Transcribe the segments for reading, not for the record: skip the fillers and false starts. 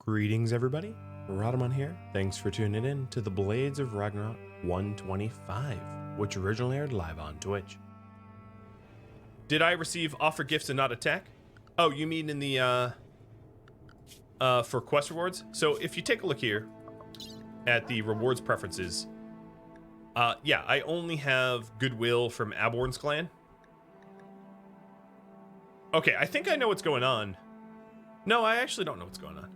Greetings, everybody. Rhadamant here. Thanks for tuning in to the Blades of Ragnarok 125, which originally aired live on Twitch. Did I receive offer gifts and not attack? Oh, you mean in the, for quest rewards? So if you take a look here at the rewards preferences, yeah, I only have goodwill from Aborn's clan. Okay, I think I know what's going on. No, I actually don't know what's going on.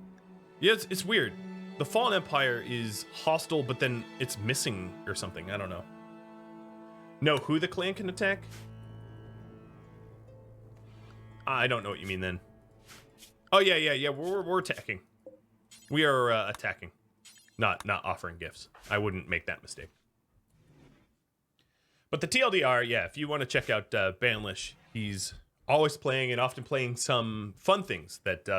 Yeah, it's weird. The Fallen Empire is hostile, but then it's missing or something. I don't know. Know who the clan can attack? I don't know what you mean then. Oh, yeah. We're attacking. We are attacking. Not offering gifts. I wouldn't make that mistake. But the TLDR, yeah, if you want to check out Banlish, he's always playing and often playing some fun things that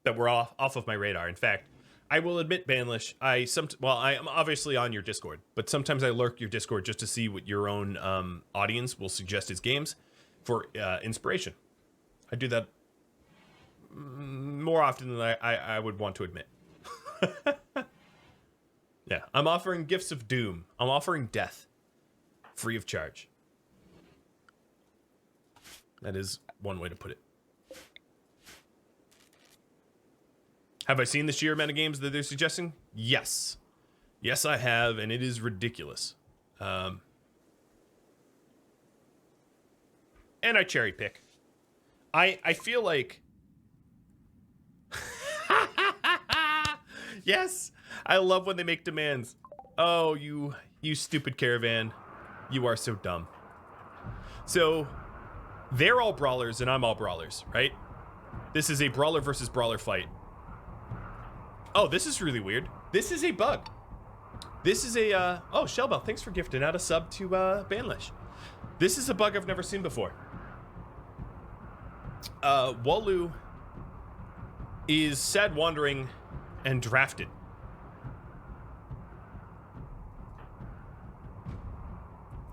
that were off of my radar. In fact, I will admit, Banlish, I am obviously on your Discord, but sometimes I lurk your Discord just to see what your own audience will suggest as games for inspiration. I do that more often than I would want to admit. Yeah, I'm offering gifts of doom. I'm offering death, free of charge. That is one way to put it. Have I seen the sheer amount of games that they're suggesting? Yes. Yes, I have, and it is ridiculous. And I cherry pick. I feel like... Yes! I love when they make demands. Oh, you stupid caravan. You are so dumb. So, they're all brawlers and I'm all brawlers, right? This is a brawler versus brawler fight. Oh, this is really weird. This is a bug. This is a, oh, Shellbell, thanks for gifting out a sub to Banlish. This is a bug I've never seen before. Walu is sad wandering and drafted.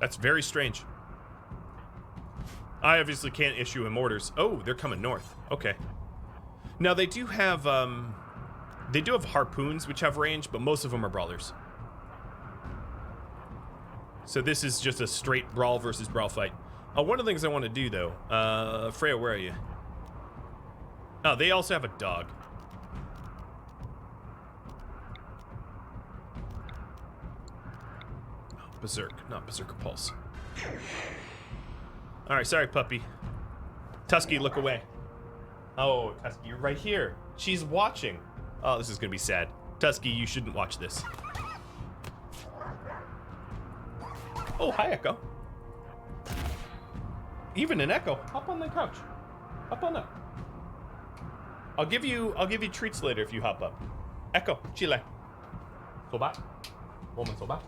That's very strange. I obviously can't issue him orders. Oh, they're coming north. Okay. Now they do have harpoons which have range, but most of them are brawlers. So this is just a straight brawl versus brawl fight. One of the things I want to do though, Freya, where are you? Oh, they also have a dog. Oh, Berserk, not Berserker Pulse. All right, sorry, puppy. Tusky, look away. Oh, Tusky, you're right here. She's watching. Oh, this is gonna be sad. Tusky, you shouldn't watch this. Oh, hi, Echo. Even an Echo. Hop on the couch. Hop on up. I'll give you treats later if you hop up. Echo, chile. Soba. Woman soba.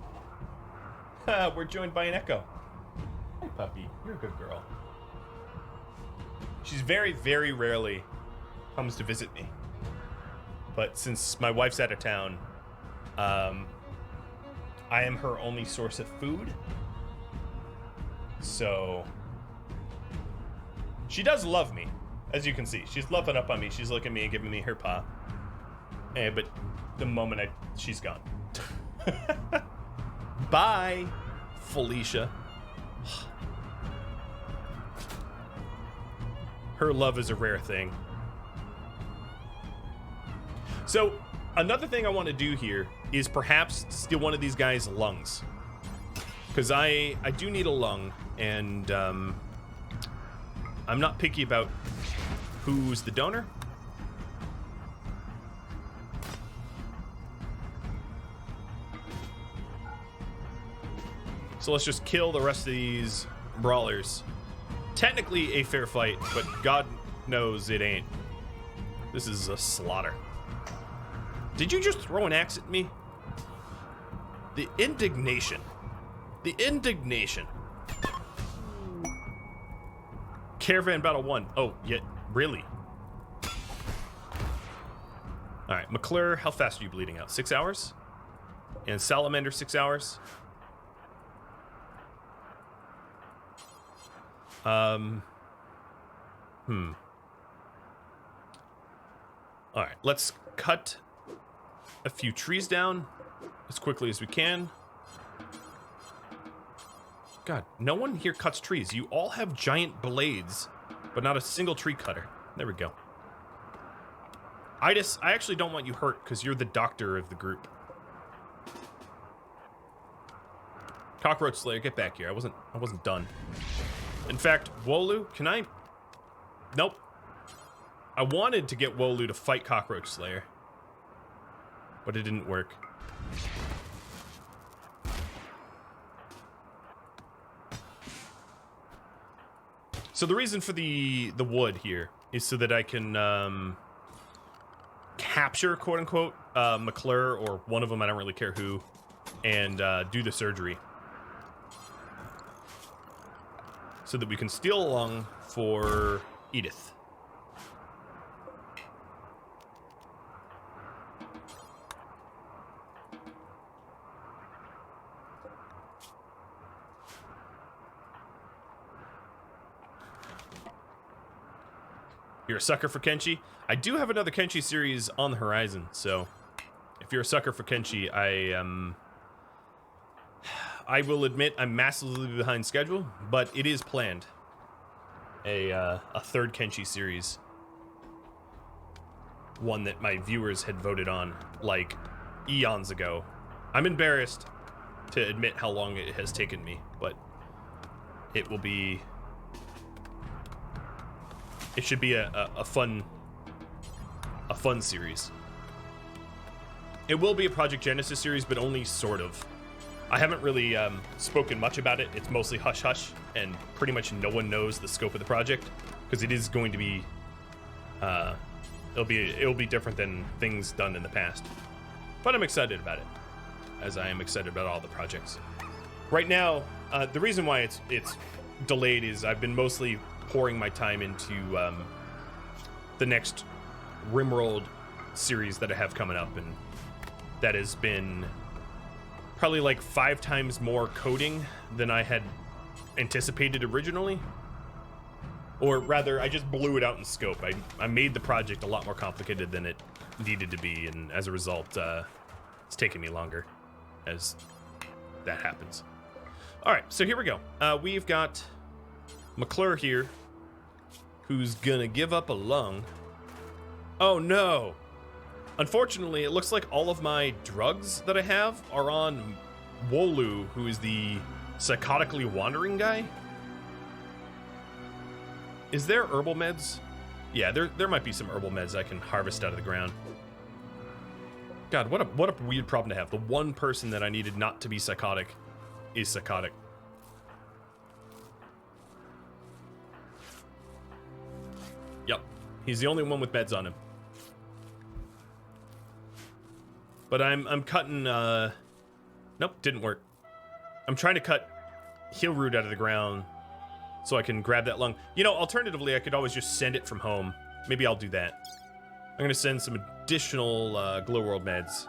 We're joined by an Echo. Hi, puppy. You're a good girl. She's very, very rarely comes to visit me. But since my wife's out of town, I am her only source of food. So she does love me, as you can see. She's loving up on me. She's looking at me and giving me her paw. But the moment she's gone. Bye, Felicia. Her love is a rare thing. So, another thing I want to do here is perhaps steal one of these guys' lungs. Because I do need a lung, and I'm not picky about who's the donor. So let's just kill the rest of these brawlers. Technically a fair fight, but God knows it ain't. This is a slaughter. Did you just throw an axe at me? The indignation. The indignation. Caravan Battle 1. Oh, yeah, really? Alright, McClure, how fast are you bleeding out? 6 hours? And Salamander, 6 hours? Alright, let's cut a few trees down as quickly as we can. God, no one here cuts trees. You all have giant blades, but not a single tree cutter. There we go. I actually don't want you hurt because you're the doctor of the group. Cockroach Slayer, get back here. I wasn't done. In fact, Wolu, can I? Nope. I wanted to get Wolu to fight Cockroach Slayer, but it didn't work. So the reason for the wood here is so that I can capture, quote unquote, McClure or one of them, I don't really care who, and do the surgery. So that we can steal along for Edith. You're a sucker for Kenshi? I do have another Kenshi series on the horizon, so if you're a sucker for Kenshi, I will admit I'm massively behind schedule, but it is planned. A third Kenshi series. One that my viewers had voted on, like, eons ago. I'm embarrassed to admit how long it has taken me, but it will be... It should be a fun series. It will be a Project Genesis series, but only sort of. I haven't really spoken much about it. It's mostly hush-hush, and pretty much no one knows the scope of the project, because it is going to be, it'll be different than things done in the past. But I'm excited about it, as I am excited about all the projects. Right now, the reason why it's delayed is I've been mostly pouring my time into the next RimWorld series that I have coming up, and that has been probably like 5 times more coding than I had anticipated originally. Or rather, I just blew it out in scope. I made the project a lot more complicated than it needed to be, and as a result, it's taking me longer as that happens. Alright, so here we go. We've got McClure here, who's gonna give up a lung. Oh no! Unfortunately, it looks like all of my drugs that I have are on Wolu, who is the psychotically wandering guy. Is there herbal meds? Yeah, there might be some herbal meds I can harvest out of the ground. God, what a weird problem to have. The one person that I needed not to be psychotic is psychotic. Yep, he's the only one with meds on him. But I'm cutting, nope, didn't work. I'm trying to cut heal root out of the ground so I can grab that lung. You know, alternatively, I could always just send it from home. Maybe I'll do that. I'm gonna send some additional Glow World meds.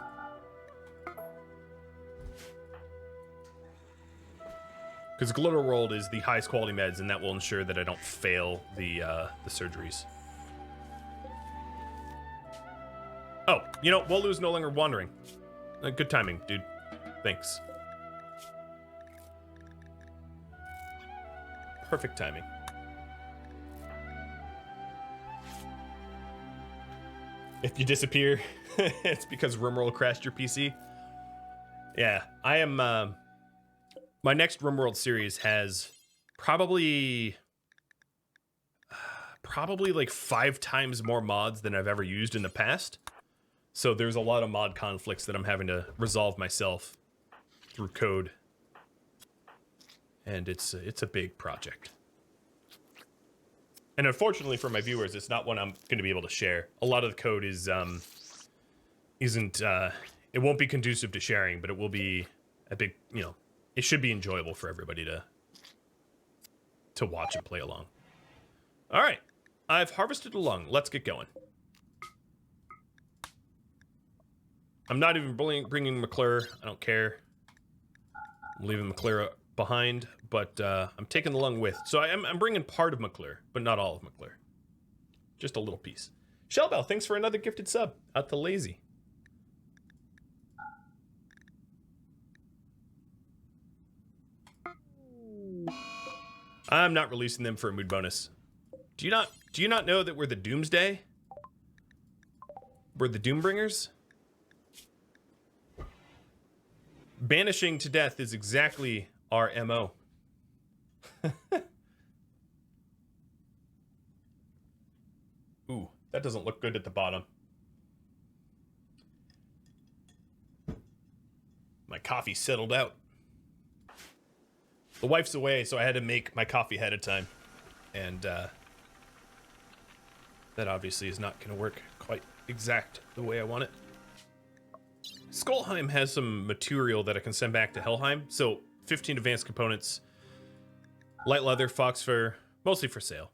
Because Glitter World is the highest quality meds, and that will ensure that I don't fail the surgeries. Oh, you know, Wolu's no longer wandering. Good timing, dude. Thanks. Perfect timing. If you disappear, it's because RimWorld crashed your PC. Yeah, I am... my next RimWorld series has probably like 5 times more mods than I've ever used in the past. So there's a lot of mod conflicts that I'm having to resolve myself through code. And it's a big project. And unfortunately for my viewers, it's not one I'm going to be able to share. A lot of the code is it won't be conducive to sharing, but it will be a big, you know, it should be enjoyable for everybody to watch and play along. All right, I've harvested a lung. Let's get going. I'm not even bringing McClure. I don't care. I'm leaving McClure behind, but I'm taking the lung with. So I'm bringing part of McClure, but not all of McClure. Just a little piece. Shellbell, thanks for another gifted sub. Out to Lazy. I'm not releasing them for a mood bonus. Do you not know that we're the Doomsday? We're the Doombringers? Banishing to death is exactly our MO. Ooh, that doesn't look good at the bottom. My coffee settled out. The wife's away, so I had to make my coffee ahead of time. And that obviously is not going to work quite exact the way I want it. Skullheim has some material that I can send back to Helheim. So 15 advanced components, light leather, fox fur, mostly for sale.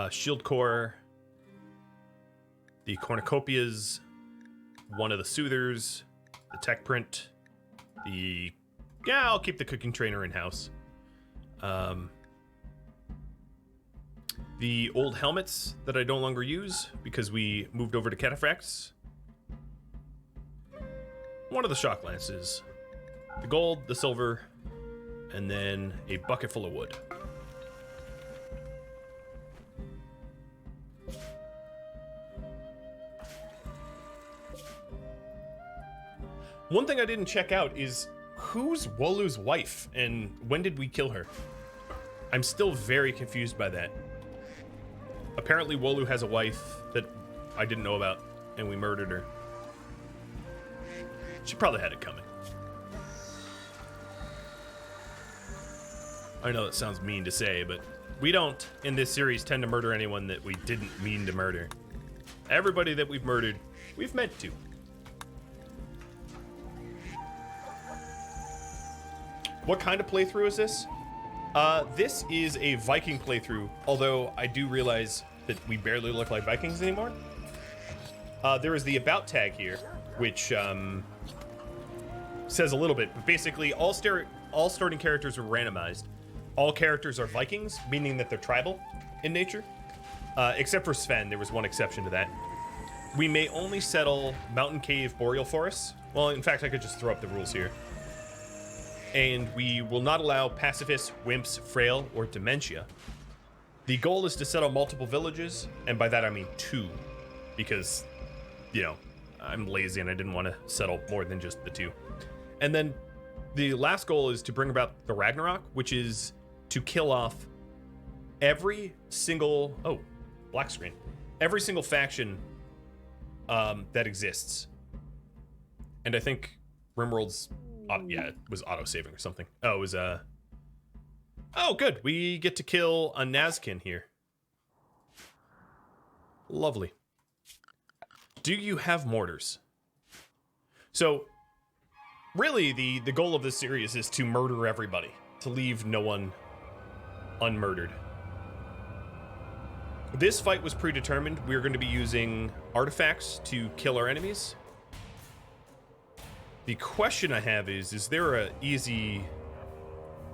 Shield core, the cornucopias, one of the soothers, the tech print, I'll keep the cooking trainer in-house. The old helmets that I no longer use because we moved over to cataphracts. One of the shock lances. The gold, the silver, and then a bucket full of wood. One thing I didn't check out is who's Wolu's wife and when did we kill her? I'm still very confused by that. Apparently Wolu has a wife that I didn't know about and we murdered her. She probably had it coming. I know that sounds mean to say, but we don't, in this series, tend to murder anyone that we didn't mean to murder. Everybody that we've murdered, we've meant to. What kind of playthrough is this? This is a Viking playthrough, although I do realize that we barely look like Vikings anymore. There is the About tag here, which says a little bit, but basically all starting characters are randomized. All characters are Vikings, meaning that they're tribal in nature, except for Sven. There was one exception to that. We may only settle mountain, cave, boreal forests. Well, in fact, I could just throw up the rules here. And we will not allow pacifists, wimps, frail, or dementia. The goal is to settle multiple villages, and by that I mean 2, because, you know, I'm lazy and I didn't want to settle more than just the 2. And then the last goal is to bring about the Ragnarok, which is to kill off every single, black screen, every single faction that exists. And I think RimWorld's, it was auto-saving or something. Oh, it was, oh, good. We get to kill a Nazkin here. Lovely. Do you have mortars? So, really, the goal of this series is to murder everybody, to leave no one unmurdered. This fight was predetermined. We're going to be using artifacts to kill our enemies. The question I have is there an easy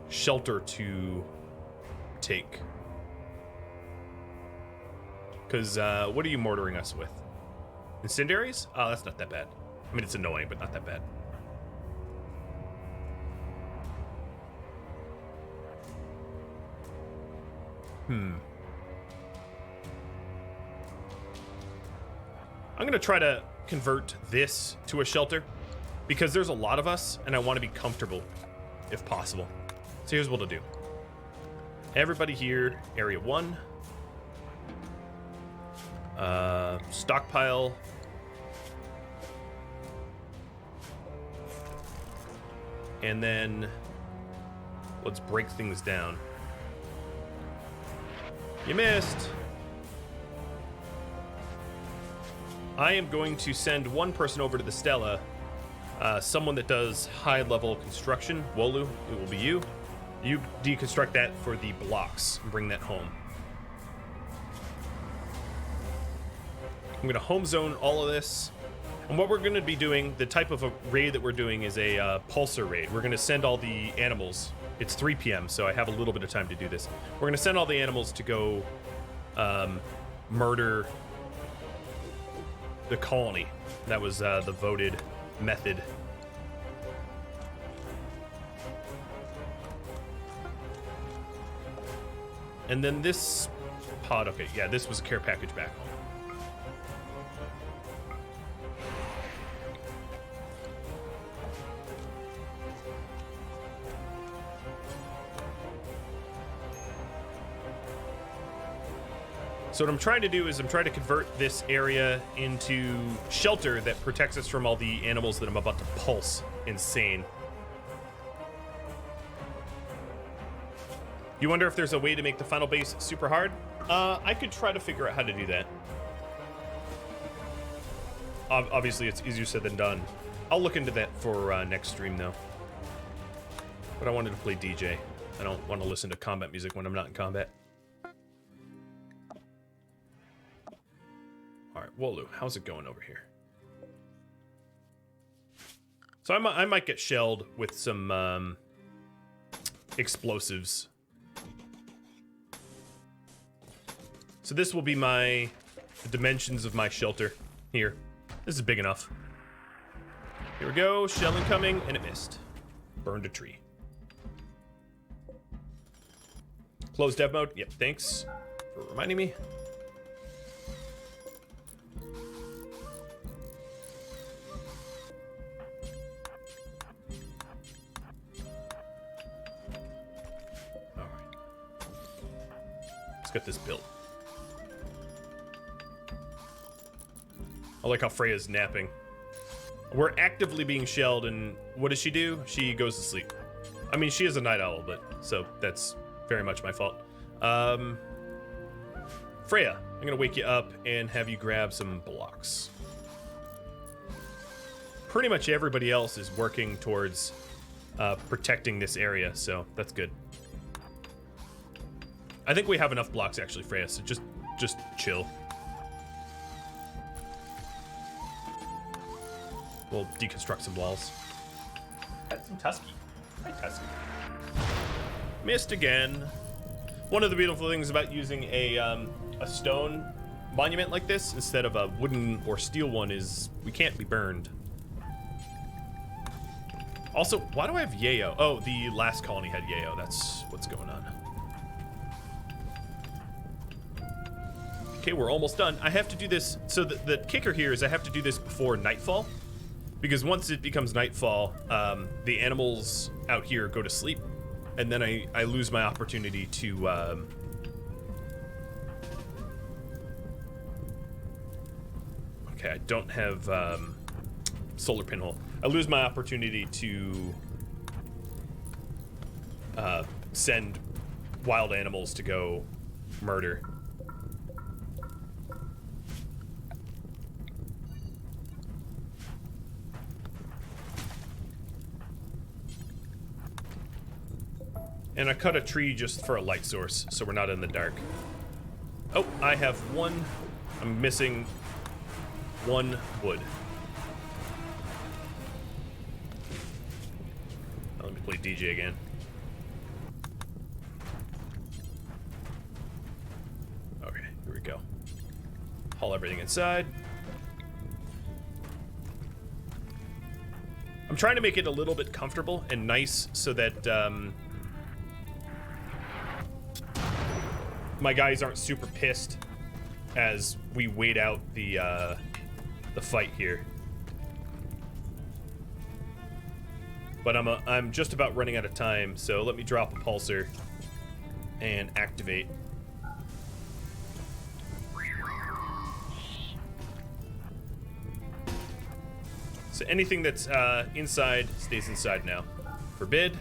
shelter to take? Because, what are you mortaring us with? Incendiaries? Oh, that's not that bad. I mean, it's annoying, but not that bad. I'm going to try to convert this to a shelter because there's a lot of us and I want to be comfortable if possible. So here's what I'll do. Everybody here, area 1. Stockpile. And then let's break things down. You missed. I am going to send one person over to the Stella, someone that does high-level construction. Wolu, it will be you. You deconstruct that for the blocks and bring that home. I'm going to home zone all of this. And what we're going to be doing, the type of a raid that we're doing is a pulsar raid. We're going to send all the animals. It's 3 p.m., so I have a little bit of time to do this. We're going to send all the animals to go murder the colony. That was the voted method. And then this pod, okay, yeah, this was a care package back home. So what I'm trying to do is I'm trying to convert this area into shelter that protects us from all the animals that I'm about to pulse insane. You wonder if there's a way to make the final base super hard? I could try to figure out how to do that. Obviously, it's easier said than done. I'll look into that for next stream, though. But I wanted to play DJ. I don't want to listen to combat music when I'm not in combat. All right, Wolu, how's it going over here? So I might get shelled with some explosives. So this will be the dimensions of my shelter here. This is big enough. Here we go, shell incoming, and it missed. Burned a tree. Close dev mode. Yep, thanks for reminding me. All right. Let's get this built. I like how Freya's napping. We're actively being shelled, and what does she do? She goes to sleep. I mean, she is a night owl, but so that's very much my fault. Freya, I'm gonna wake you up and have you grab some blocks. Pretty much everybody else is working towards protecting this area, so that's good. I think we have enough blocks actually, Freya, so just chill. We'll deconstruct some walls. Got some Tusky. Hi, Tusky. Missed again. One of the beautiful things about using a stone monument like this instead of a wooden or steel one is we can't be burned. Also, why do I have yayo? Oh, the last colony had yayo. That's what's going on. Okay, we're almost done. I have to do this. So the kicker here is I have to do this before nightfall. Because once it becomes nightfall, the animals out here go to sleep, and then I lose my opportunity to okay, I don't have solar pinhole. I lose my opportunity to send wild animals to go murder. And I cut a tree just for a light source, so we're not in the dark. Oh, I have one. I'm missing one wood. Now let me play DJ again. Okay, here we go. Haul everything inside. I'm trying to make it a little bit comfortable and nice so that my guys aren't super pissed as we wait out the fight here. But I'm just about running out of time, so let me drop a pulsar and activate. So anything that's inside stays inside now. Forbid.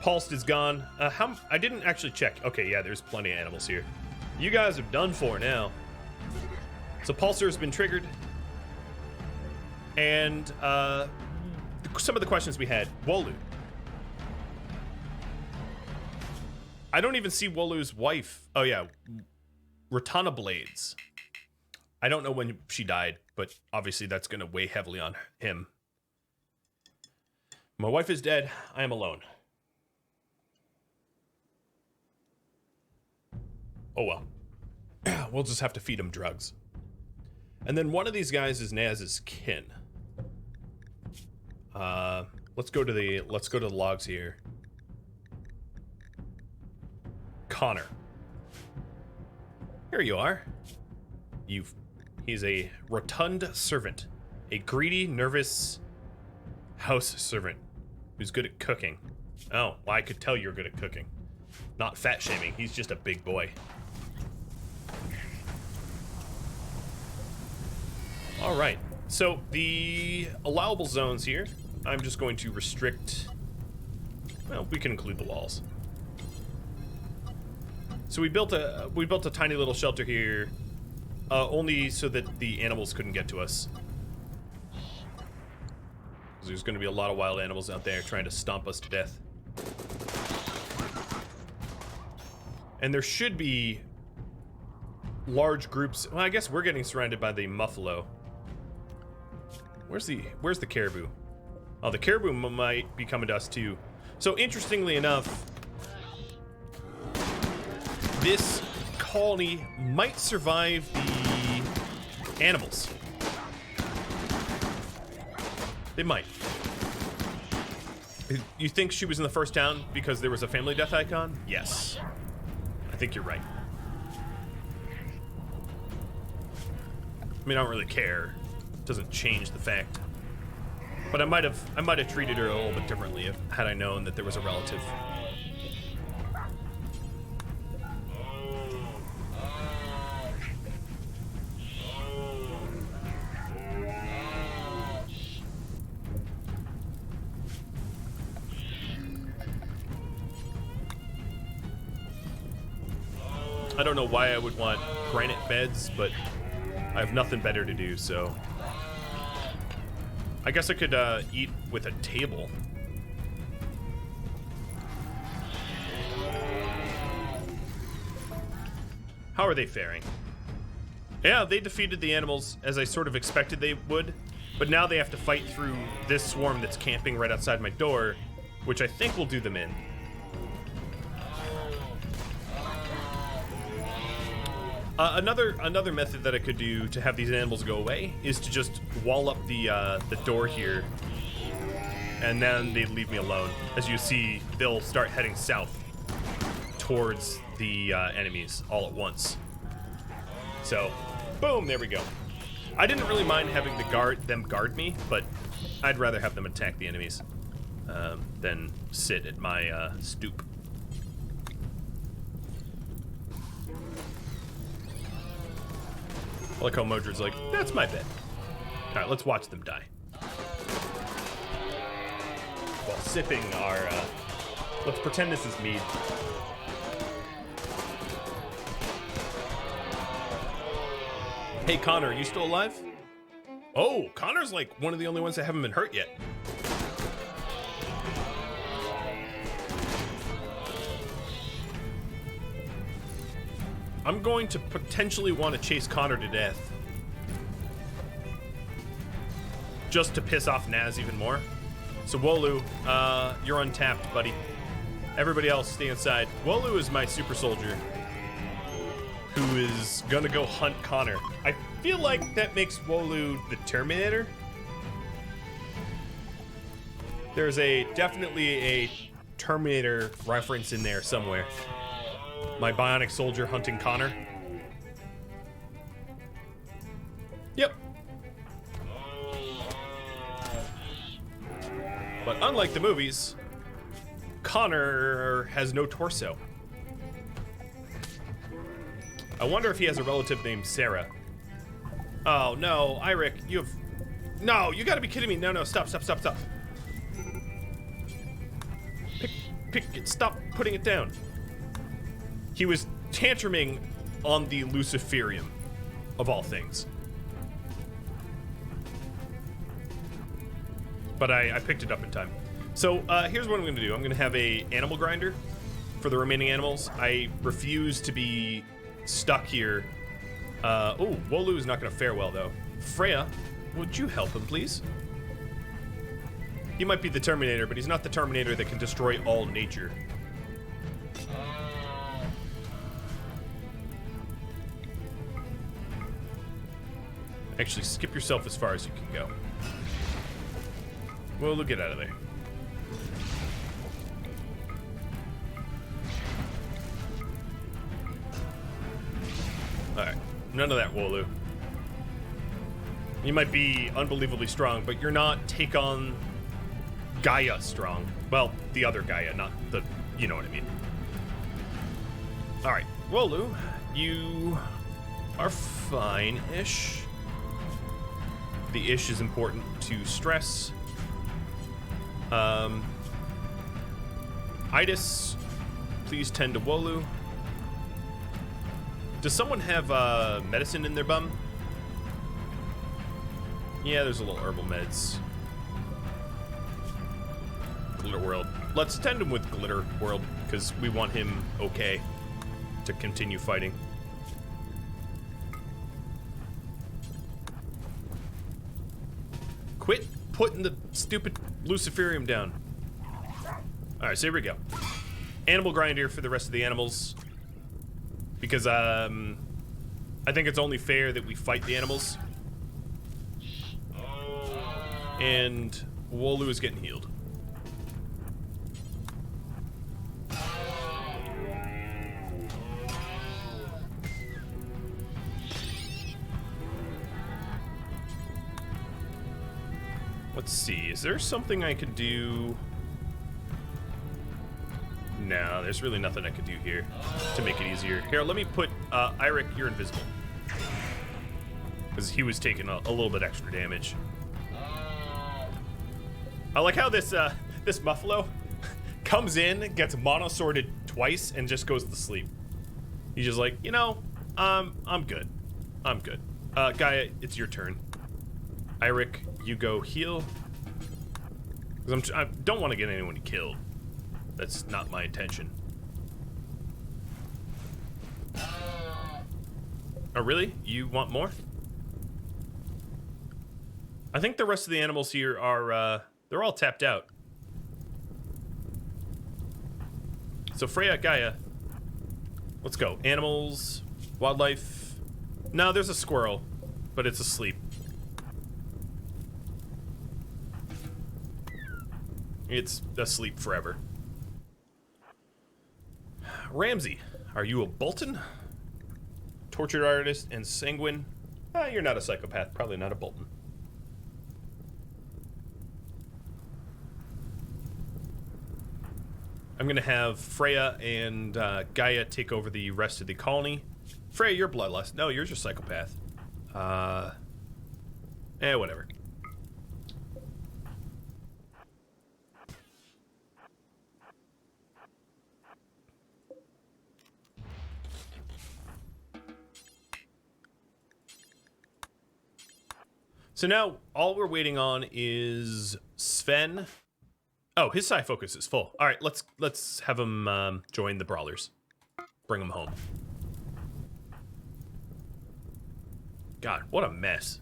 Pulsed is gone. I didn't actually check. Okay, yeah, there's plenty of animals here. You guys are done for now. So pulsar has been triggered. And some of the questions we had. Wolu. I don't even see Wolu's wife. Oh yeah, Rhadamant. I don't know when she died, but obviously that's gonna weigh heavily on him. My wife is dead. I am alone. Oh well. We'll just have to feed him drugs. And then one of these guys is Naz's kin. Let's go to the logs here. Connor. Here you are. He's a rotund servant, a greedy, nervous house servant who's good at cooking. Oh, well, I could tell you're good at cooking. Not fat shaming, he's just a big boy. All right, so the allowable zones here, I'm just going to restrict, well, we can include the walls. So we built a tiny little shelter here, only so that the animals couldn't get to us. There's going to be a lot of wild animals out there trying to stomp us to death. And there should be large groups. Well, I guess we're getting surrounded by the muffalo. Where's the caribou? Oh, the caribou might be coming to us too. So interestingly enough, this colony might survive the animals. They might. You think she was in the first town because there was a family death icon? Yes. I think you're right. I mean, I don't really care. It doesn't change the fact. But I might have treated her a little bit differently had I known that there was a relative. I don't know why I would want granite beds, but I have nothing better to do, so... I guess I could eat with a table. How are they faring? Yeah, they defeated the animals as I sort of expected they would, but now they have to fight through this swarm that's camping right outside my door, which I think will do them in. Another method that I could do to have these animals go away is to just wall up the door here, and then they leave me alone. As you see, they'll start heading south towards the enemies all at once. So, boom, there we go. I didn't really mind having them guard me, but I'd rather have them attack the enemies than sit at my stoop. I like how Modred's like, that's my bed. All right, let's watch them die. While sipping our, let's pretend this is mead. Hey, Connor, are you still alive? Oh, Connor's like one of the only ones that haven't been hurt yet. I'm going to potentially want to chase Connor to death. Just to piss off Naz even more. So Wolu, you're untapped, buddy. Everybody else, stay inside. Wolu is my super soldier who is gonna go hunt Connor. I feel like that makes Wolu the Terminator. There's definitely a Terminator reference in there somewhere. My bionic soldier hunting Connor. Yep. But unlike the movies, Connor has no torso. I wonder if he has a relative named Sarah. Oh no, Eirik, you have... No, you gotta be kidding me. No, stop. Pick it, stop putting it down. He was tantruming on the Luciferium, of all things. But I picked it up in time. So here's what I'm gonna do. I'm gonna have a animal grinder for the remaining animals. I refuse to be stuck here. Oh, Wolu is not gonna fare well though. Freya, would you help him, please? He might be the Terminator, but he's not the Terminator that can destroy all nature. Actually, skip yourself as far as you can go. Well, get out of there. None of that, Wolu. You might be unbelievably strong, but you're not take on Gaia strong. Well, the other Gaia, not the... You know what I mean. Alright, Wolu, you are fine-ish. The ish is important to stress. Itis, please tend to Wolu. Does someone have medicine in their bum? Yeah, there's a little herbal meds. Glitter World. Let's tend him with Glitter World, because we want him okay to continue fighting. Quit putting the stupid Luciferium down. Alright, so here we go. Animal grinder for the rest of the animals. Because, I think it's only fair that we fight the animals. And Wolu is getting healed. Let's see, is there something I could do? No, there's really nothing I could do here to make it easier. Here, let me put, Eirik, you're invisible. Because he was taking a little bit extra damage. I like how this, this Muffalo comes in, gets mono-sorted twice, and just goes to sleep. He's just like, you know, I'm good. I'm good. Gaia, it's your turn. Eirik, you go heal. Because I don't want to get anyone killed. That's not my intention. Oh, really? You want more? I think the rest of the animals here are, they're all tapped out. So Freya, Gaia, let's go. Animals, wildlife. No, there's a squirrel, but it's asleep. It's asleep forever. Ramsey, are you a Bolton? Tortured artist and sanguine? You're not a psychopath, probably not a Bolton. I'm gonna have Freya and Gaia take over the rest of the colony. Freya, you're bloodlust. No, you're just psychopath. Whatever. So now, all we're waiting on is Sven. Oh, his psi focus is full. All right, let's have him join the brawlers. Bring him home. God, what a mess.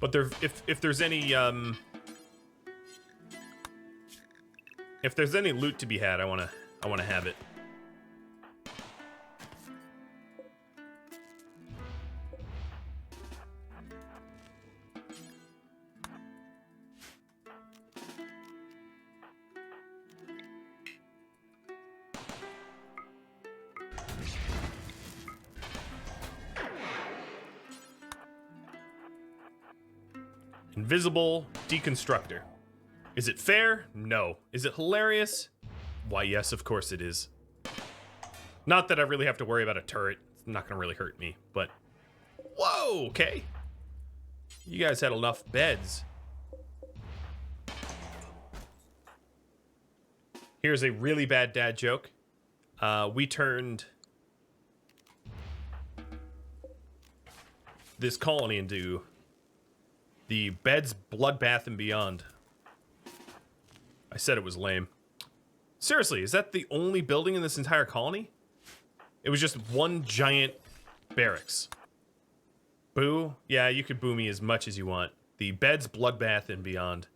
But if there's any loot to be had, I wanna have it. Invisible deconstructor. Is it fair? No. Is it hilarious? Why, yes, of course it is. Not that I really have to worry about a turret. It's not gonna really hurt me, but... Whoa, okay. You guys had enough beds. Here's a really bad dad joke. We turned this colony into the Bed's Bloodbath and Beyond. I said it was lame. Seriously, is that the only building in this entire colony? It was just one giant barracks. Boo? Yeah, you could boo me as much as you want. The Bed's Bloodbath and Beyond.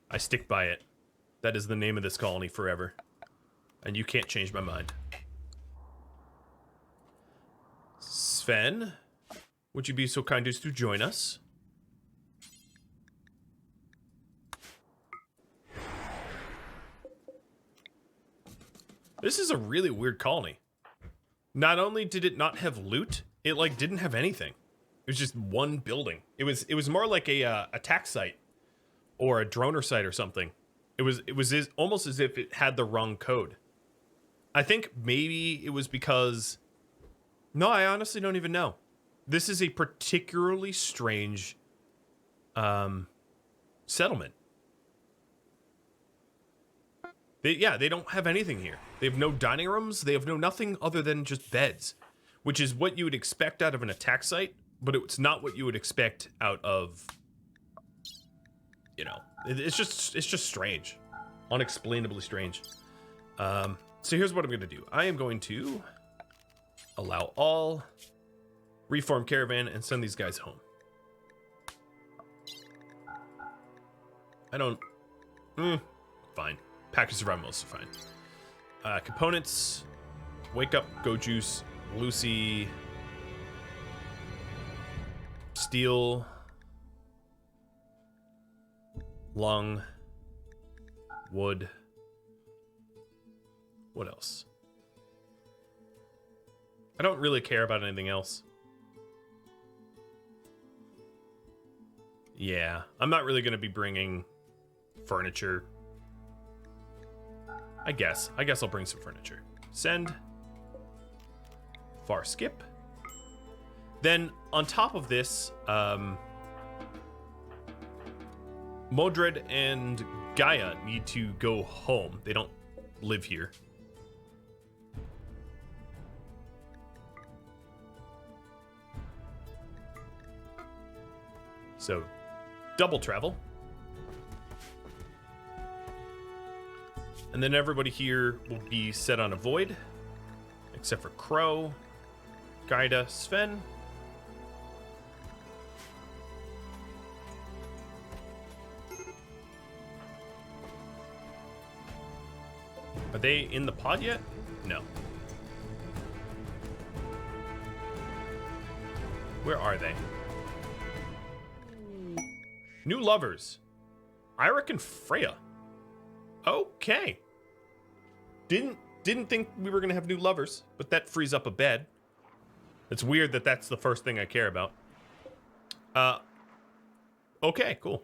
I stick by it. That is the name of this colony forever. And you can't change my mind. Sven, would you be so kind as to join us? This is a really weird colony. Not only did it not have loot, it like didn't have anything. It was just one building. It was more like a attack site or a droner site or something. It was almost as if it had the wrong code. I think maybe it was because... No, I honestly don't even know. This is a particularly strange settlement. They don't have anything here. They have no dining rooms. They have nothing other than just beds, which is what you would expect out of an attack site, but it's not what you would expect out of, you know, it's just strange, unexplainably strange. So here's what I'm going to do. I am going to allow all, reform caravan, and send these guys home. I don't, fine. Package survival most fine. Components, wake up, go juice, Lucy, steel, lung, wood. What else? I don't really care about anything else. Yeah, I'm not really going to be bringing furniture. I guess I'll bring some furniture. Send. Far skip. Then on top of this, Modred and Gaia need to go home. They don't live here. So, double travel. And then everybody here will be set on a void, except for Crow, Gaida, Sven. Are they in the pod yet? No. Where are they? New lovers. Eirik and Freya. Okay. Didn't think we were gonna have new lovers, but that frees up a bed. It's weird that that's the first thing I care about. Okay, cool.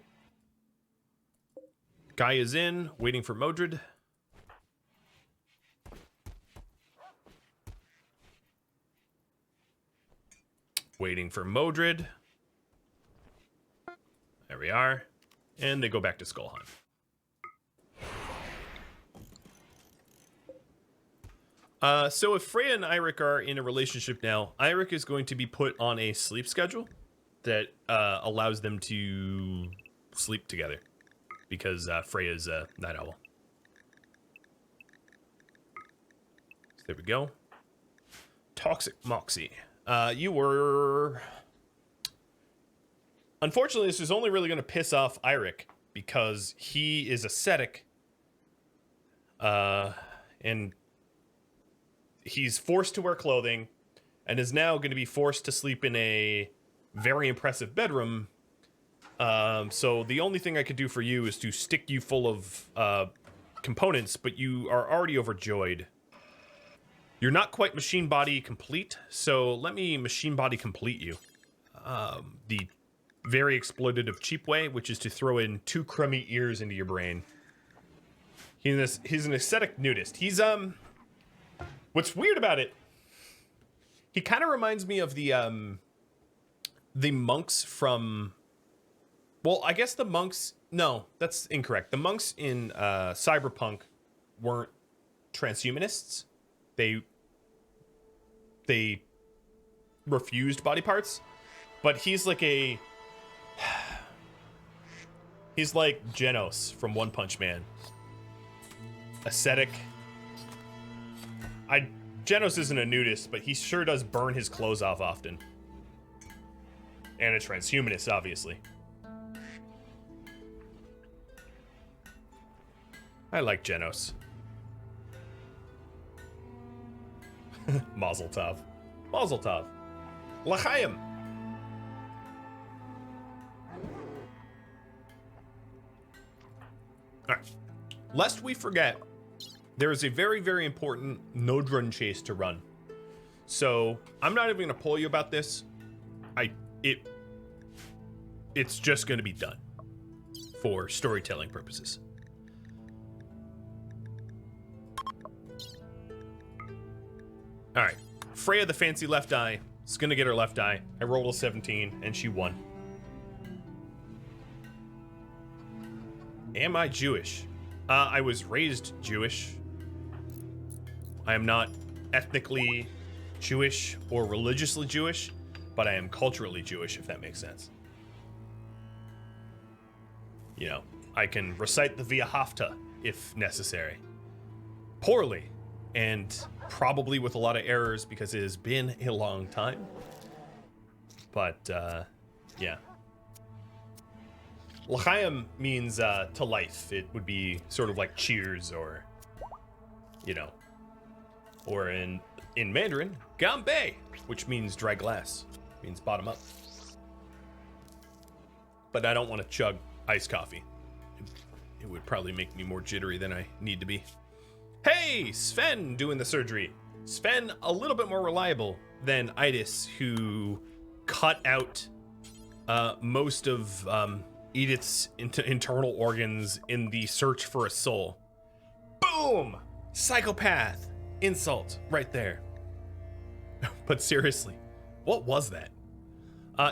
Guy is in, waiting for Modred. Waiting for Modred. There we are. And they go back to Skullheim. So if Freya and Eirik are in a relationship now, Eirik is going to be put on a sleep schedule that allows them to sleep together because Freya's a night owl. So there we go. Toxic Moxie. You were... Unfortunately, this is only really going to piss off Eirik because he is ascetic. And he's forced to wear clothing and is now going to be forced to sleep in a very impressive bedroom. So the only thing I could do for you is to stick you full of components, but you are already overjoyed. You're not quite machine body complete, so let me machine body complete you. The very exploitative cheap way, which is to throw in 2 crummy ears into your brain. He's an aesthetic nudist. He's what's weird about it, he kind of reminds me of the monks from, well, I guess the monks, no, that's incorrect. The monks in Cyberpunk weren't transhumanists. They refused body parts, but he's like he's like Genos from One Punch Man. Ascetic. Genos isn't a nudist, but he sure does burn his clothes off often. And a transhumanist, obviously. I like Genos. Mazel tov. Mazel tov. L'chaim. Alright. Lest we forget, there is a very, very important node run chase to run. So I'm not even going to poll you about this. It's just going to be done for storytelling purposes. All right, Freya, the fancy left eye, is going to get her left eye. I rolled a 17, and she won. Am I Jewish? I was raised Jewish. I am not ethnically Jewish or religiously Jewish, but I am culturally Jewish, if that makes sense. You know, I can recite the Via Hafta if necessary. Poorly, and probably with a lot of errors because it has been a long time. But, yeah. L'chaim means to life. It would be sort of like cheers or, you know, or in Mandarin, gambe, which means dry glass, means bottom up. But I don't want to chug iced coffee. It would probably make me more jittery than I need to be. Hey, Sven doing the surgery. Sven, a little bit more reliable than Idis, who cut out most of Edith's internal organs in the search for a soul. Boom! Psychopath. Insult right there. But seriously, what was that?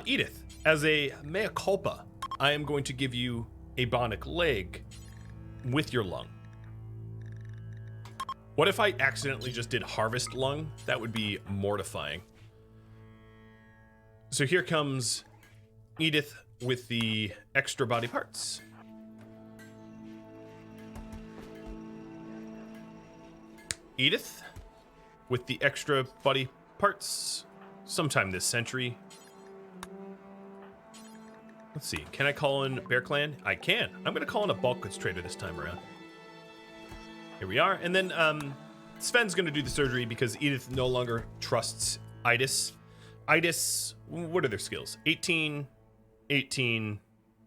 Edith, as a mea culpa, I am going to give you a bionic leg with your lung. What if I accidentally just did harvest lung? That would be mortifying. So here comes Edith with the extra body parts. Edith with the extra body parts sometime this century. Let's see, can I call in Bear Clan? I can. I'm gonna call in a bulk goods trader this time around. Here we are, and then Sven's gonna do the surgery because Edith no longer trusts Idis. Idis, what are their skills? 18, 18,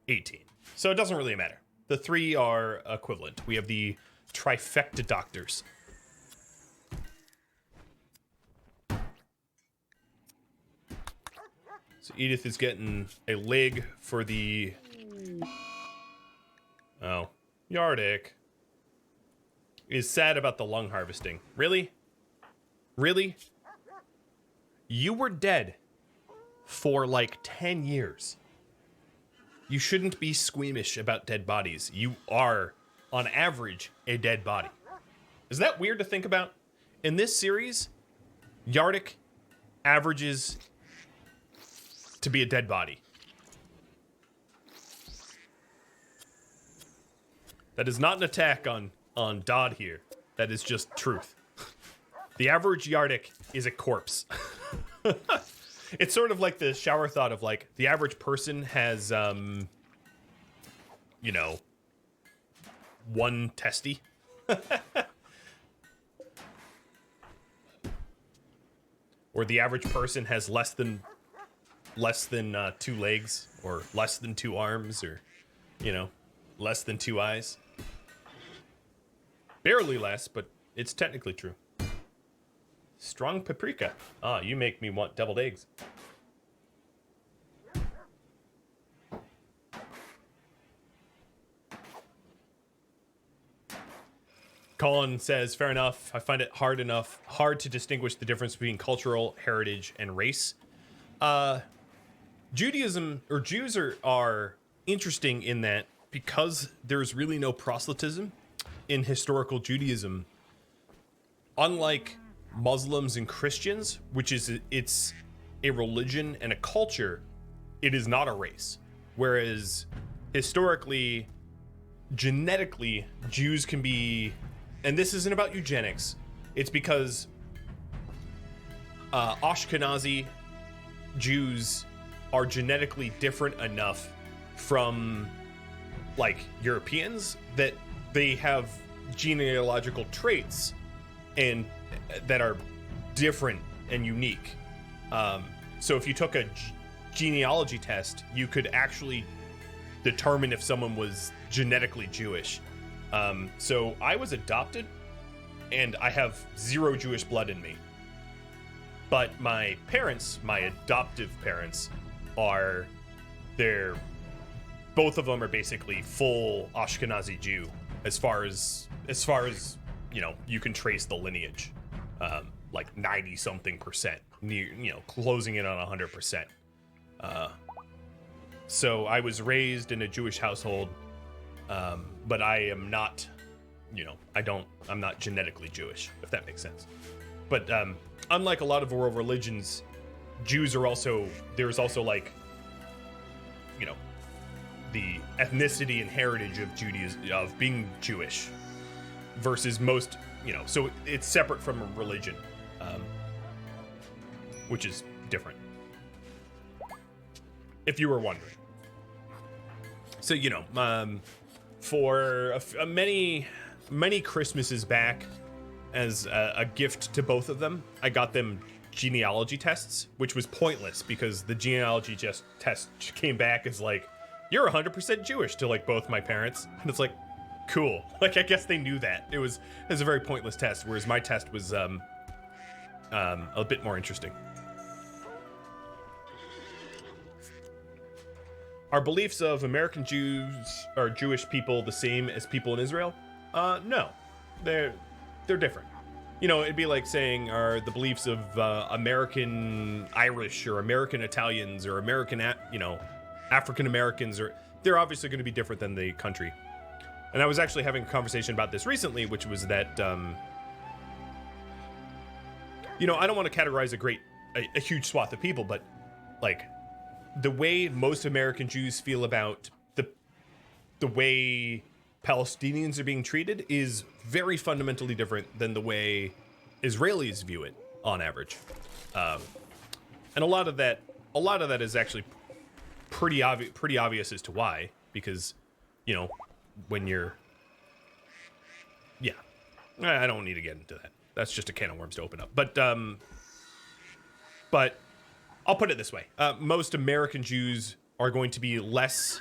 18. So it doesn't really matter. The three are equivalent. We have the trifecta doctors. So Edith is getting a leg for the... Oh, Yardik is sad about the lung harvesting. Really? Really? You were dead for like 10 years. You shouldn't be squeamish about dead bodies. You are, on average, a dead body. Is that weird to think about? In this series, Yardik averages to be a dead body. That is not an attack on Dodd here. That is just truth. The average Yardik is a corpse. It's sort of like the shower thought of like the average person has, you know, one testy. Or the average person has less than 2 legs, or less than 2 arms, or, you know, less than 2 eyes. Barely less, but it's technically true. Strong paprika. Ah, you make me want deviled eggs. Colin says, fair enough. I find it hard to distinguish the difference between cultural heritage and race. Judaism, or Jews are interesting in that because there's really no proselytism in historical Judaism, unlike Muslims and Christians, which is it's a religion and a culture, it is not a race. Whereas historically, genetically, Jews can be, and this isn't about eugenics, it's because Ashkenazi Jews are genetically different enough from like Europeans that they have genealogical traits and that are different and unique. So if you took a genealogy test, you could actually determine if someone was genetically Jewish. So I was adopted and I have 0 Jewish blood in me. But my parents, my adoptive parents, both of them are basically full Ashkenazi Jew as far as you can trace the lineage, like 90-something%, closing in on 100%. So I was raised in a Jewish household, but I am not, I'm not genetically Jewish, if that makes sense. But unlike a lot of world religions, there's also like, the ethnicity and heritage of Judaism, of being Jewish, versus most, so it's separate from a religion, which is different, if you were wondering. So, for many Christmases back, as a gift to both of them, I got them genealogy tests, which was pointless because the genealogy test came back as like, you're 100% Jewish to like both my parents. And it's like, cool. Like, I guess they knew that. It was a very pointless test, whereas my test was a bit more interesting. Are beliefs of American Jews or Jewish people the same as people in Israel? No, they're different. It'd be like saying, are the beliefs of American Irish or American Italians or American, African Americans, they're obviously going to be different than the country. And I was actually having a conversation about this recently, which was that, I don't want to categorize a huge swath of people, but like the way most American Jews feel about the way Palestinians are being treated is very fundamentally different than the way Israelis view it on average. And a lot of that is actually pretty obvious as to why, because, when you're, I don't need to get into that. That's just a can of worms to open up. But I'll put it this way. Most American Jews are going to be less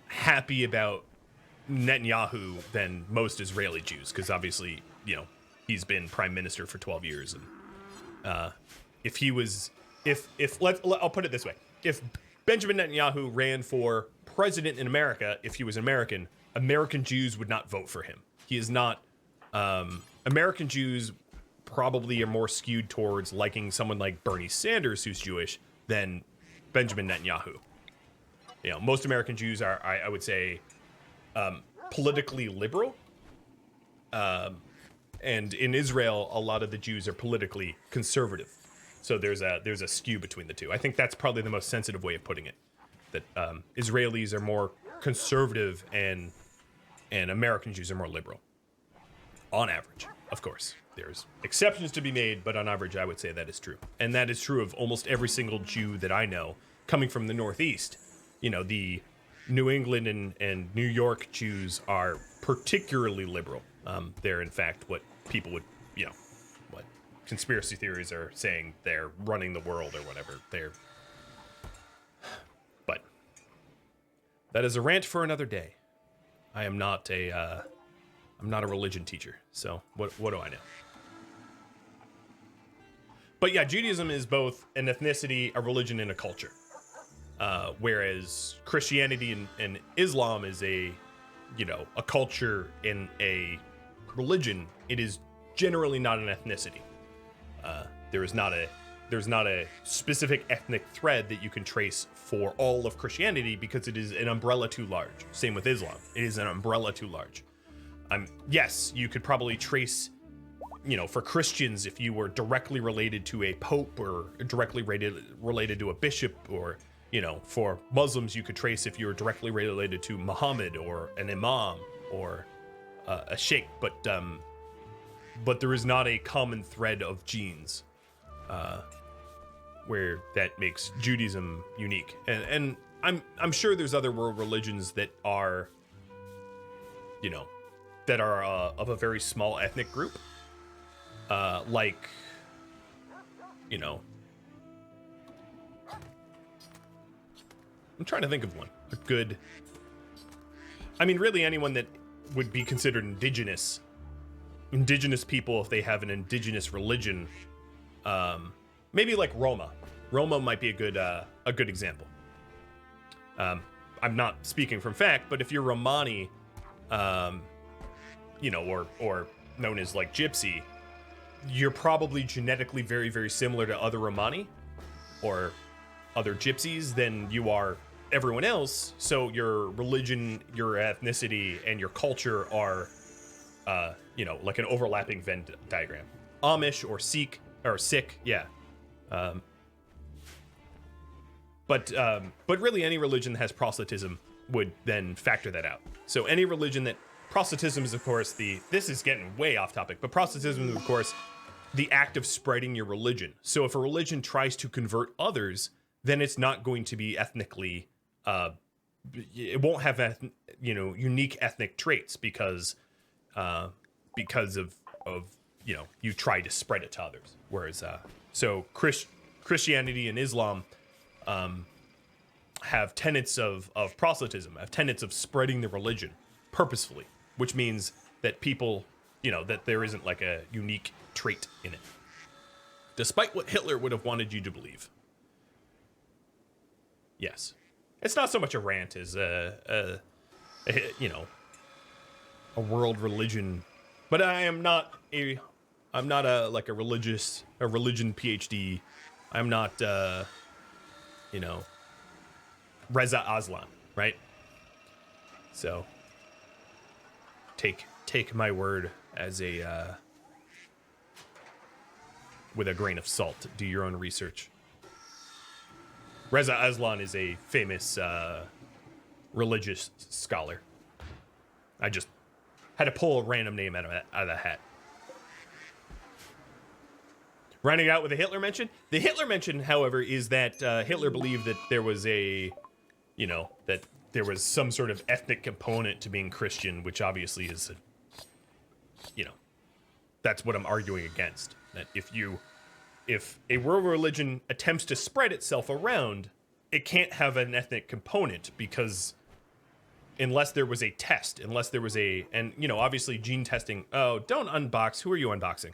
happy about Netanyahu than most Israeli Jews, because obviously, he's been prime minister for 12 years. And I'll put it this way. If Benjamin Netanyahu ran for president in America, if he was American Jews would not vote for him. He is not. American Jews probably are more skewed towards liking someone like Bernie Sanders, who's Jewish, than Benjamin Netanyahu. Most American Jews are, I would say, politically liberal. And in Israel, a lot of the Jews are politically conservative. So there's a skew between the two. I think that's probably the most sensitive way of putting it. That Israelis are more conservative and American Jews are more liberal. On average, of course. There's exceptions to be made, but on average, I would say that is true. And that is true of almost every single Jew that I know coming from the Northeast. The New England and New York Jews are particularly liberal. They're, in fact, what people would, what conspiracy theories are saying they're running the world or whatever. But that is a rant for another day. I'm not a religion teacher, so what do I know? But yeah, Judaism is both an ethnicity, a religion, and a culture. Whereas Christianity and Islam is a culture and a religion. It is generally not an ethnicity. There's not a specific ethnic thread that you can trace for all of Christianity because it is an umbrella too large. Same with Islam. It is an umbrella too large. Yes, you could probably trace, for Christians, if you were directly related to a pope or directly related to a bishop, or, for Muslims, you could trace if you were directly related to Muhammad or an imam or a sheikh, but there is not a common thread of genes where that makes Judaism unique. And I'm sure there's other world religions that are, of a very small ethnic group, like, I'm trying to think of one. Really anyone that would be considered indigenous indigenous people, if they have an indigenous religion, maybe like Roma. Roma might be a good example. I'm not speaking from fact, but if you're Romani, you know, or known as like Gypsy, you're probably genetically very, very similar to other Romani or other Gypsies than you are everyone else. So your religion, your ethnicity, and your culture are, you know, like an overlapping Venn diagram. Amish or Sikh, yeah. But really any religion that has proselytism would then factor that out. So any religion that proselytism is, of course, this is getting way off topic, but proselytism is, of course, the act of spreading your religion. So if a religion tries to convert others, then it's not going to be ethnically, it won't have, unique ethnic traits because of, you know, you try to spread it to others. Whereas, so Christianity and Islam, have tenets of proselytism, have tenets of spreading the religion purposefully, which means that people, you know, that there isn't like a unique trait in it, despite what Hitler would have wanted you to believe. Yes, it's not so much a rant as a world religion, but I'm not a religion PhD. I'm not Reza Aslan, right? So take my word as with a grain of salt. Do your own research. Reza Aslan is a famous religious scholar. I just had to pull a random name out of the hat. Rounding out with a Hitler mention. The Hitler mention, however, is that Hitler believed that there was that there was some sort of ethnic component to being Christian, which obviously is, that's what I'm arguing against. That if a world religion attempts to spread itself around, it can't have an ethnic component because unless there was a test, obviously gene testing. Oh, don't unbox. Who are you unboxing?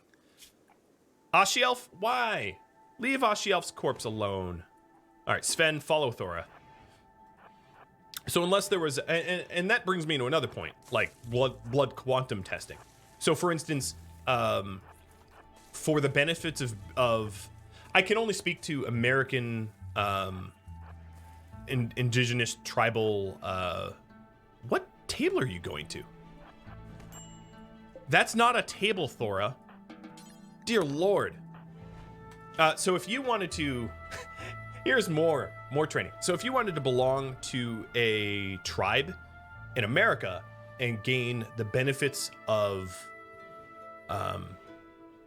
Ashielf? Why? Leave Ashielf's corpse alone. All right, Sven, follow Thora. So unless there was, and that brings me to another point, like blood quantum testing. So for instance, for the benefits of I can only speak to American indigenous tribal. What table are you going to? That's not a table, Thora. Dear Lord. So if you wanted to, here's more training. So if you wanted to belong to a tribe in America and gain the benefits of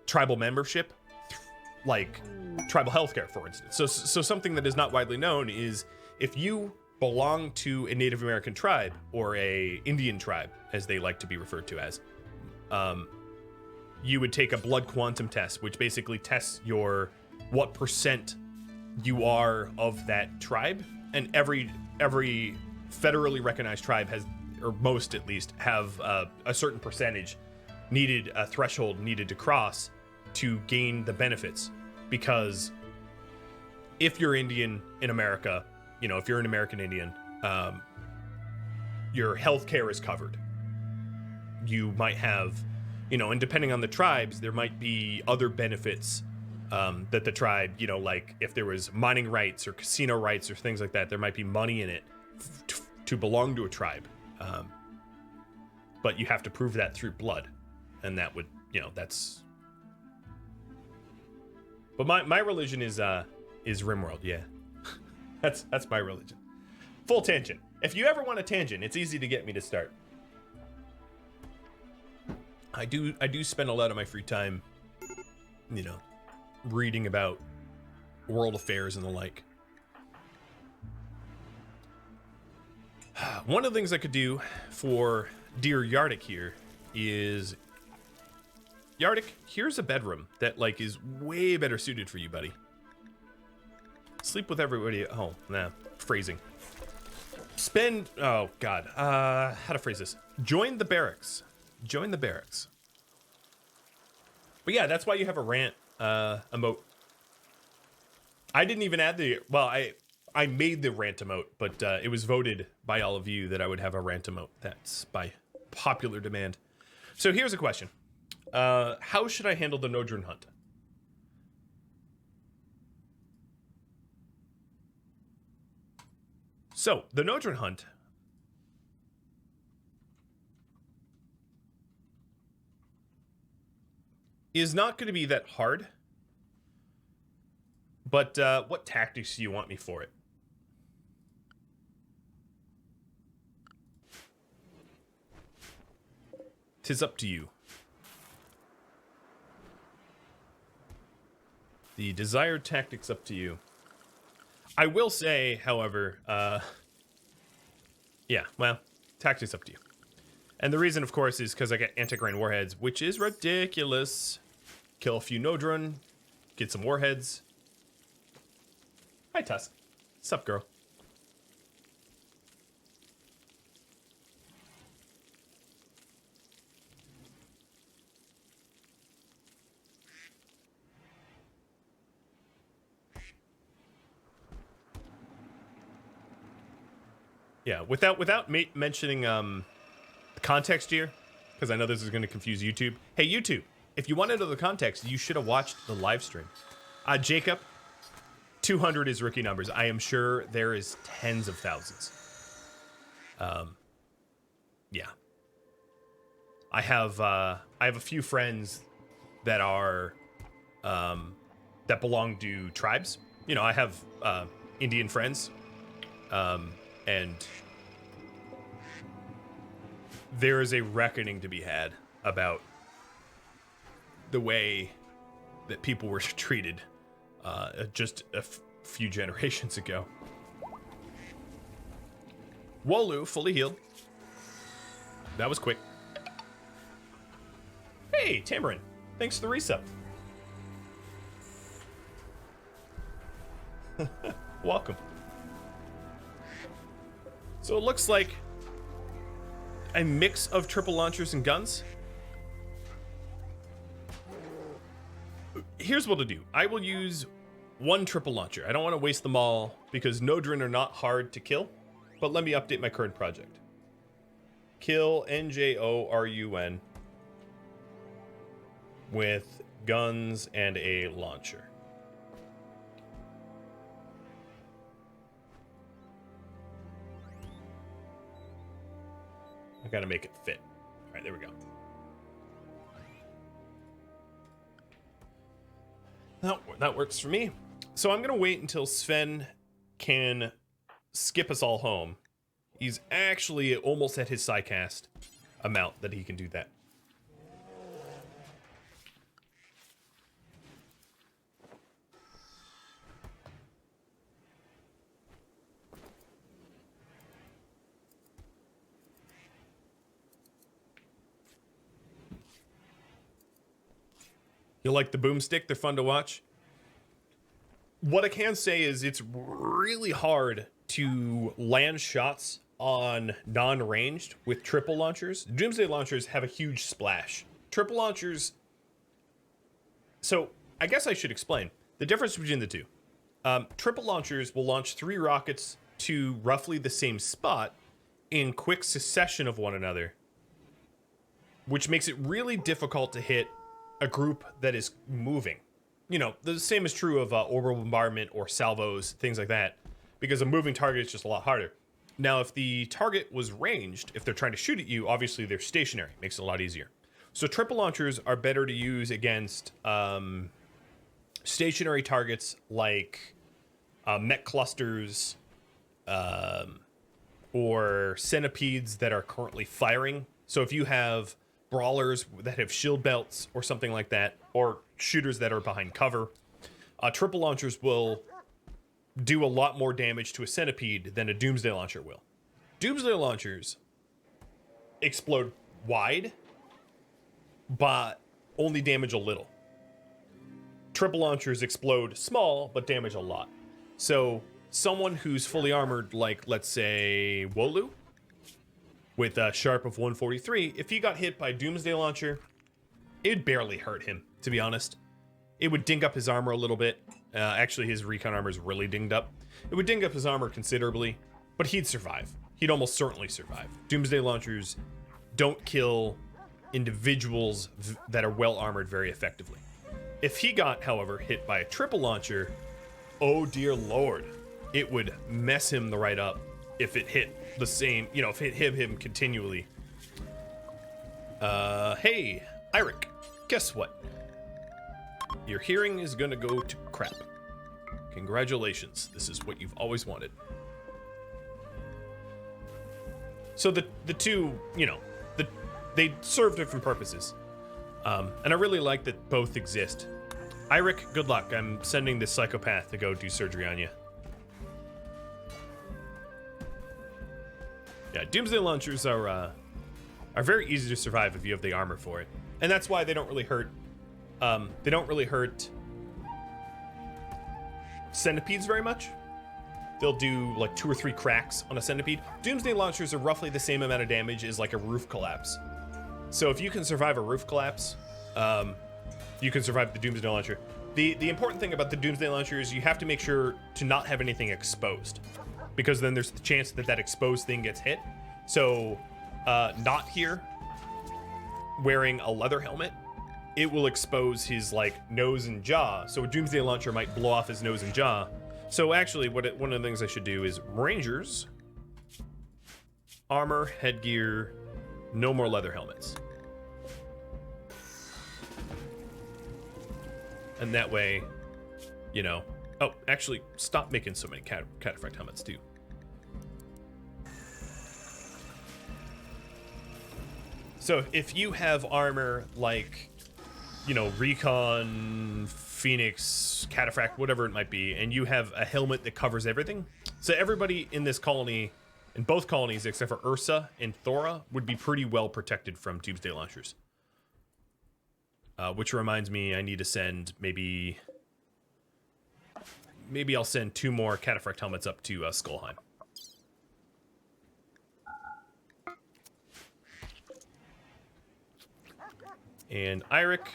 tribal membership, like tribal healthcare, for instance. So something that is not widely known is if you belong to a Native American tribe or a Indian tribe, as they like to be referred to as, you would take a blood quantum test, which basically tests what percent you are of that tribe. And every federally recognized tribe has, or most at least, have a certain percentage a threshold needed to cross to gain the benefits. Because if you're Indian in America, if you're an American Indian, your health care is covered. You might have, and depending on the tribes, there might be other benefits that the tribe, like if there was mining rights or casino rights or things like that, there might be money in it to belong to a tribe. But you have to prove that through blood. And that would, that's... But my religion is RimWorld, yeah. That's my religion. Full tangent. If you ever want a tangent, it's easy to get me to start. I do spend a lot of my free time, reading about world affairs and the like. One of the things I could do for dear Yardik here is... Yardik, here's a bedroom that, is way better suited for you, buddy. Sleep with everybody at home. Nah, phrasing. Oh, God. How to phrase this? Join the barracks. Join the barracks. But yeah, that's why you have a rant emote. I didn't even add the... Well, I made the rant emote, but it was voted by all of you that I would have a rant emote. That's by popular demand. So here's a question. How should I handle the Nodrun hunt? So, the Nodrun hunt is not going to be that hard. But what tactics do you want me for it? Tis up to you. The desired tactics up to you. I will say, however, yeah, well, tactics up to you. And the reason, of course, is because I get anti-grain warheads, which is ridiculous. Kill a few Nodrun, get some warheads. Hi, Tusk. Sup, girl? Yeah, without mentioning the context here, because I know this is going to confuse YouTube. Hey, YouTube, if you want to know the context, you should have watched the live stream. Jacob, 200 is rookie numbers. I am sure there is tens of thousands. Yeah. I have a few friends that are that belong to tribes. You know, I have Indian friends. And there is a reckoning to be had about the way that people were treated just a few generations ago. Wolu, fully healed. That was quick. Hey, Tamarin. Thanks for the resub. Welcome. So it looks like a mix of triple launchers and guns. Here's what to do. I will use one triple launcher. I don't want to waste them all because Nodrun are not hard to kill. But let me update my current project. Kill NJORUN with guns and a launcher. I gotta make it fit. All right, there we go. That works for me. So I'm gonna wait until Sven can skip us all home. He's actually almost at his psycast amount that he can do that. You like the boomstick? They're fun to watch. What I can say is it's really hard to land shots on non-ranged with triple launchers. Doomsday launchers have a huge splash. Triple launchers... So, I guess I should explain the difference between the two. Triple launchers will launch 3 rockets to roughly the same spot in quick succession of one another, which makes it really difficult to hit a group that is moving. You know, the same is true of orbital bombardment or salvos, things like that, because a moving target is just a lot harder. Now, if the target was ranged, if they're trying to shoot at you, obviously they're stationary. Makes it a lot easier. So triple launchers are better to use against stationary targets like mech clusters or centipedes that are currently firing. So if you have brawlers that have shield belts or something like that, or shooters that are behind cover, triple launchers will do a lot more damage to a centipede than a doomsday launcher will. Doomsday launchers explode wide, but only damage a little. Triple launchers explode small, but damage a lot. So someone who's fully armored, like let's say Wolu, with a sharp of 143, if he got hit by Doomsday Launcher, it'd barely hurt him. to be honest. It would ding up his armor a little bit. Actually, his recon armor is really dinged up. It would ding up his armor considerably, but he'd survive. He'd almost certainly survive. Doomsday launchers don't kill individuals that are well armored very effectively. If he got, however, hit by a triple launcher, oh dear lord, it would mess him the right up if it hit the same, you know, if it hit him continually. Hey, Eirik, guess what? Your hearing is gonna go to crap. Congratulations, this is what you've always wanted. So the two, you know, they serve different purposes. And I really like that both exist. Eirik, good luck. I'm sending this psychopath to go do surgery on you. Yeah, Doomsday launchers are very easy to survive if you have the armor for it. And that's why they don't really hurt. They don't really hurt centipedes very much. They'll do like 2 or 3 cracks on a centipede. Doomsday launchers are roughly the same amount of damage as like a roof collapse. So if you can survive a roof collapse, you can survive the Doomsday launcher. The important thing about the Doomsday launcher is you have to make sure to not have anything exposed, because then there's the chance that that exposed thing gets hit. So not here, wearing a leather helmet, it will expose his like nose and jaw. So a Doomsday launcher might blow off his nose and jaw. So actually, one of the things I should do is Rangers, armor, headgear, no more leather helmets. And that way, you know. Oh, actually, stop making so many cataphract helmets too. So if you have armor like, you know, Recon, Phoenix, Cataphract, whatever it might be, and you have a helmet that covers everything. So everybody in this colony, in both colonies except for Ursa and Thora, would be pretty well protected from Doomsday launchers. Which reminds me, I need to send maybe I'll send 2 more Cataphract helmets up to Skullheim. And Eirik,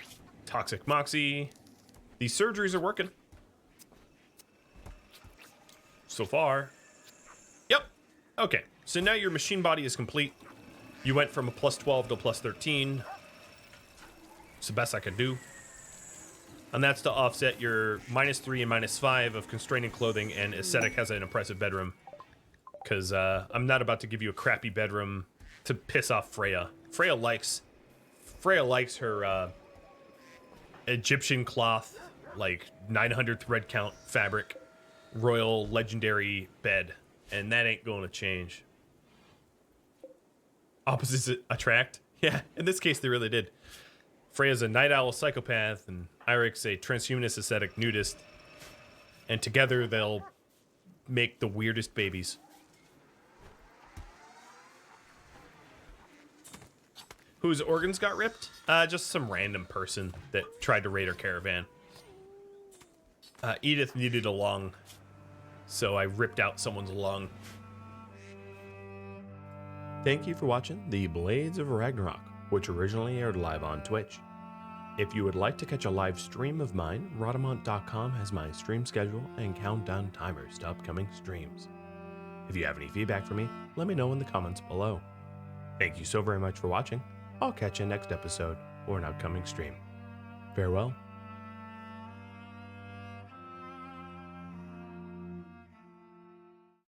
Toxic Moxie. These surgeries are working. So far. Yep. Okay. So now your machine body is complete. You went from a +12 to a +13. It's the best I could do. And that's to offset your -3 and -5 of constraining clothing, and aesthetic has an impressive bedroom. Because I'm not about to give you a crappy bedroom to piss off Freya. Freya likes her Egyptian cloth, like 900 thread count fabric, royal legendary bed, and that ain't going to change. Opposites attract? Yeah, in this case they really did. Freya's a night owl psychopath, and Eirik's a transhumanist aesthetic nudist, and together they'll make the weirdest babies. Whose organs got ripped? Just some random person that tried to raid her caravan. Edith needed a lung, so I ripped out someone's lung. Thank you for watching The Blades of Ragnarok, which originally aired live on Twitch. If you would like to catch a live stream of mine, Rhadamant.com has my stream schedule and countdown timers to upcoming streams. If you have any feedback for me, let me know in the comments below. Thank you so very much for watching. I'll catch you next episode or an upcoming stream. Farewell.